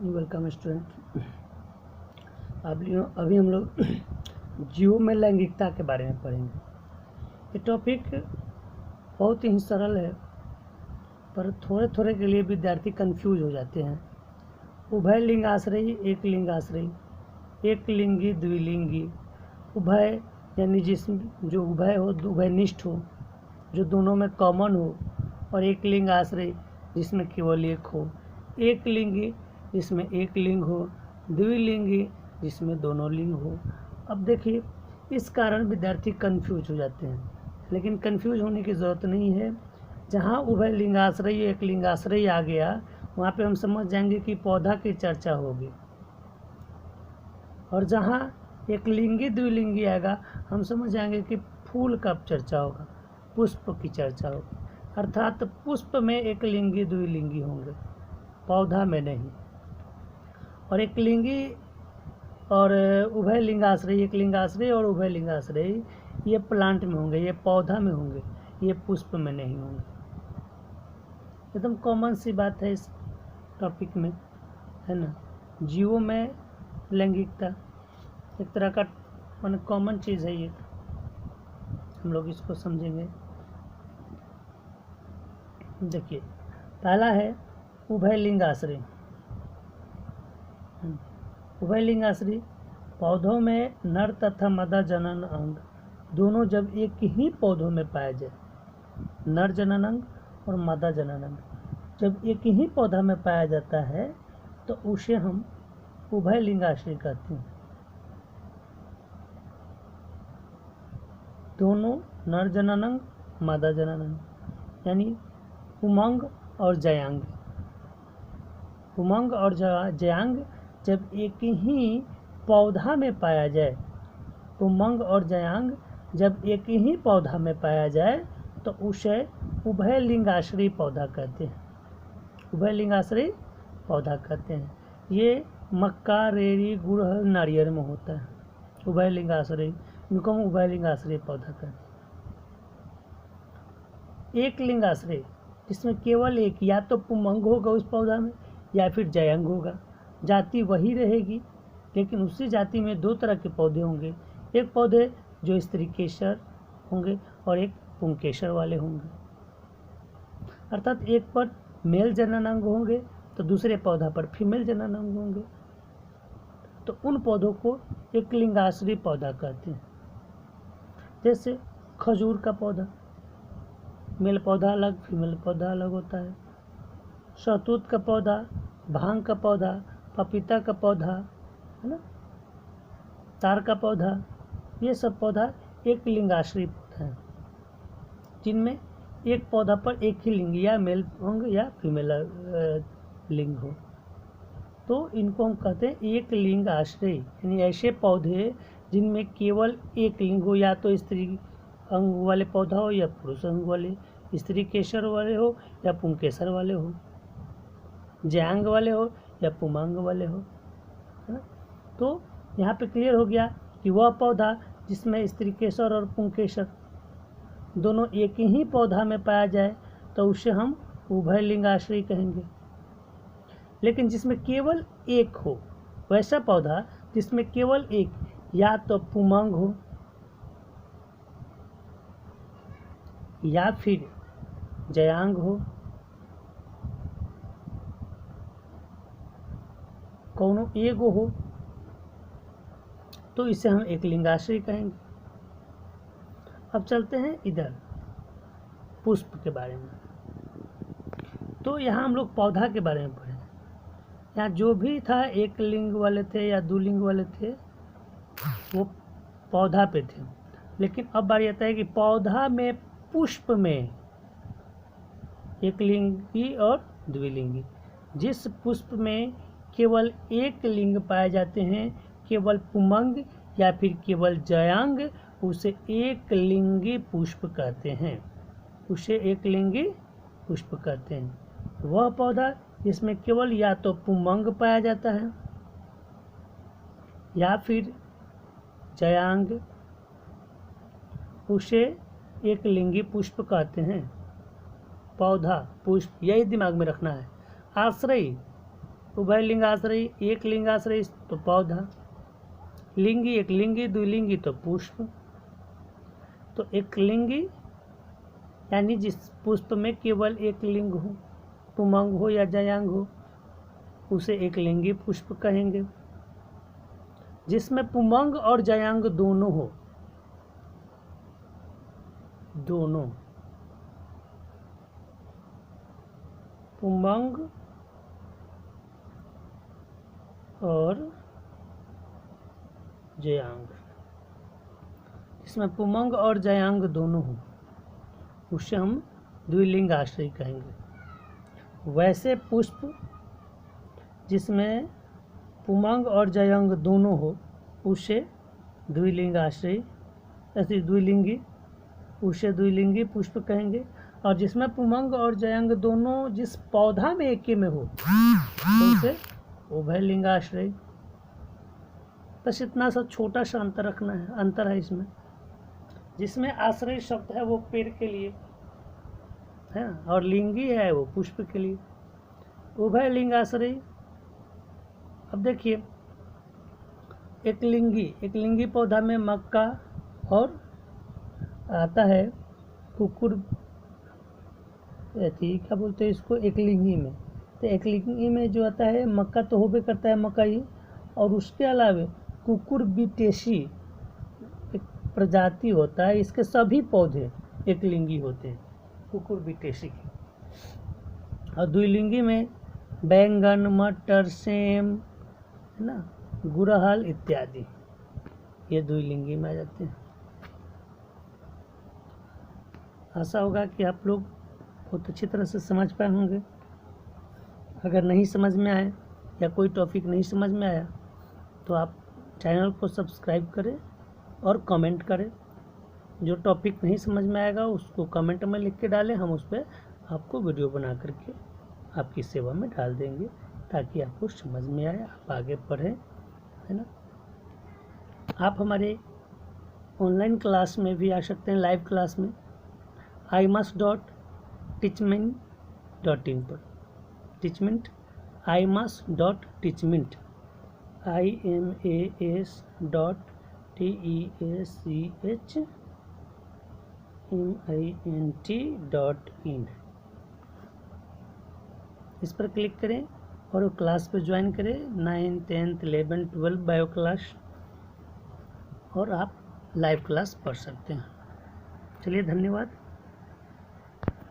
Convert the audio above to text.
Welcome student. अभी हम लोग जीवों में लैंगिकता के बारे में पढ़ेंगे। ये टॉपिक बहुत ही सरल है, पर थोड़े थोड़े के लिए विद्यार्थी कंफ्यूज हो जाते हैं। उभय लिंग आश्रयी, एक लिंग आश्रयी, एक लिंगी, द्विलिंगी। उभय यानी जिसमें जो उभय हो, उभयनिष्ठ हो, जो दोनों में कॉमन हो, और एक लिंग आश्रयी जिसमें केवल एक हो। एक लिंगी जिसमें एक लिंग हो, द्विलिंगी जिसमें दोनों लिंग हो। अब देखिए, इस कारण विद्यार्थी कंफ्यूज हो जाते हैं, लेकिन कंफ्यूज होने की ज़रूरत नहीं है। जहाँ उभय लिंगाश्रयी, एक लिंगाश्रयी आ गया, वहाँ पे हम समझ जाएंगे कि पौधा की चर्चा होगी। और जहाँ एक लिंगी द्विलिंगी आएगा, हम समझ जाएंगे कि फूल का चर्चा होगा, पुष्प की चर्चा होगी। अर्थात पुष्प में एक लिंगी द्विलिंगी होंगे, पौधा में नहीं। और एक लिंगी और उभय लिंगाश्रयी, एक लिंगाश्रयी और उभय लिंगाश्रयी, ये प्लांट में होंगे, ये पौधा में होंगे, ये पुष्प में नहीं होंगे। एकदम कॉमन सी बात है इस टॉपिक में, है ना। जीवों में लैंगिकता एक तरह का मान कॉमन चीज़ है, ये हम लोग इसको समझेंगे। देखिए, पहला है उभय लिंगाश्रयी। उभय लिंगाश्रयी पौधों में नर तथा मादा जनन अंग दोनों जब एक ही पौधों में पाया जाए, नर जनन अंग और मादा जनन अंग जब एक ही पौधा में पाया जाता है, तो उसे हम उभय लिंगाश्रयी कहते हैं। दोनों नर जनन अंग, मादा जनन अंग, यानी उमंग और जयांग। उमंग और जयांग जब एक ही पौधा में पाया जाए, उमंग और जयांग जब एक ही पौधा में पाया जाए, तो उसे उभय लिंगाश्रयी पौधा कहते हैं। उभय लिंगाश्रयी पौधा कहते हैं। ये मक्का, रेड़ी, गुड़हल, नारियल में होता है उभय लिंगाश्रयी, इनको हम उभय लिंगाश्रयी पौधा कहते हैं। एक लिंगाश्रयी जिसमें केवल एक, या तो पुमंग होगा उस पौधा में, या फिर जयंग होगा। जाति वही रहेगी, लेकिन उसी जाति में दो तरह के पौधे होंगे। एक पौधे जो स्त्रीकेसर होंगे और एक पुंकेसर वाले होंगे। अर्थात एक पर मेल जनन अंग होंगे तो दूसरे पौधा पर फीमेल जनन अंग होंगे। तो उन पौधों को एक लिंगाश्रयी पौधा कहते हैं। जैसे खजूर का पौधा, मेल पौधा अलग, फीमेल पौधा अलग होता है। शहतूत का पौधा, भांग का पौधा, पपीता का पौधा, है ना, तार का पौधा, ये सब पौधा एक लिंगाश्रयी पौधा है, जिनमें एक पौधा पर एक ही लिंग, या मेल अंग या फीमेल लिंग हो। तो इनको हम कहते हैं एक लिंग आश्रयी, यानी ऐसे पौधे जिनमें केवल एक लिंग हो, या तो स्त्री अंग वाले पौधा हो या पुरुष अंग वाले, स्त्री केसर वाले हो या पुंकेसर वाले हो, जयांग वाले हो या पुमांग वाले हो, है ना। तो यहाँ पे क्लियर हो गया कि वह पौधा जिसमें स्त्री केसर और पुंकेसर दोनों एक ही पौधा में पाया जाए, तो उसे हम उभय लिंगाश्रयी कहेंगे। लेकिन जिसमें केवल एक हो, वैसा पौधा जिसमें केवल एक, या तो पुमांग हो या फिर जयांग हो, कौनो एगो हो, तो इसे हम एक लिंगाश्रयी कहेंगे। अब चलते हैं इधर पुष्प के बारे में। तो यहाँ हम लोग पौधा के बारे में पढ़े। यहाँ जो भी था, एक लिंग वाले थे या दो लिंग वाले थे, वो पौधा पे थे। लेकिन अब बारी आता है कि पौधा में, पुष्प में एक लिंगी और द्विलिंगी। जिस पुष्प में केवल एक लिंग पाए जाते हैं, केवल पुमंग या फिर केवल जयांग, उसे एक लिंगी पुष्प कहते हैं। उसे एक लिंगी पुष्प कहते हैं। वह पौधा जिसमें केवल या तो पुमंग पाया जाता है या फिर जयांग, उसे एक लिंगी पुष्प कहते हैं। पौधा, पुष्प, यही दिमाग में रखना है। आश्रयी उभय लिंगाश्रयी, एक लिंगाश्रयी तो पौधा, लिंगी एक लिंगी, द्विलिंगी तो पुष्प। तो एक लिंगी यानी जिस पुष्प में केवल एक लिंग हो, पुमंग हो या जयांग हो, उसे एक लिंगी पुष्प कहेंगे। जिसमें पुमंग और जयांग दोनों हो, दोनों पुमंग और जयांग, जिसमें पुमंग और जयांग दोनों हो, उसे हम द्विलिंग आश्रय कहेंगे। वैसे पुष्प जिसमें पुमंग और जयांग दोनों हो, उसे द्विलिंग आश्रय, ऐसे द्विलिंगी, उसे द्विलिंगी पुष्प कहेंगे। और जिसमें पुमंग और जयांग दोनों जिस पौधा में एक में हो, तो उसे उभय लिंगाश्रय। बस इतना सा छोटा सा अंतर रखना है, अंतर है इसमें। जिसमें आश्रय शब्द है वो पेड़ के लिए है और लिंगी है वो पुष्प के लिए। उभय लिंगाश्रय। अब देखिए, एक लिंगी पौधा में मक्का और आता है कुकुर, क्या बोलते हैं इसको, एक लिंगी में। तो एक लिंगी में जो आता है मक्का तो होबे करता है मकई, और उसके अलावा कुकुर बिटेसी एक प्रजाति होता है। इसके सभी पौधे एक लिंगी होते हैं, कुकुर बिटेसी के। और द्विलिंगी में बैंगन, मटर, सेम, है ना, गुड़हल इत्यादि, ये द्विलिंगी में आ जाते हैं। आशा होगा कि आप लोग बहुत अच्छी तरह से समझ पाए होंगे। अगर नहीं समझ में आए या कोई टॉपिक नहीं समझ में आया तो आप चैनल को सब्सक्राइब करें और कमेंट करें। जो टॉपिक नहीं समझ में आएगा उसको कमेंट में लिख के डालें, हम उस पर आपको वीडियो बना करके आपकी सेवा में डाल देंगे, ताकि आपको समझ में आए, आप आगे पढ़ें, है ना। आप हमारे ऑनलाइन क्लास में भी आ सकते हैं, लाइव क्लास में imas.teachment.in पर, टीचमेंट imas.teachment imas.teachment.in इस पर क्लिक करें और वो क्लास पे ज्वाइन करें। 9, 10, 11, 12 बायो क्लास, और आप लाइव क्लास पढ़ सकते हैं। चलिए, धन्यवाद।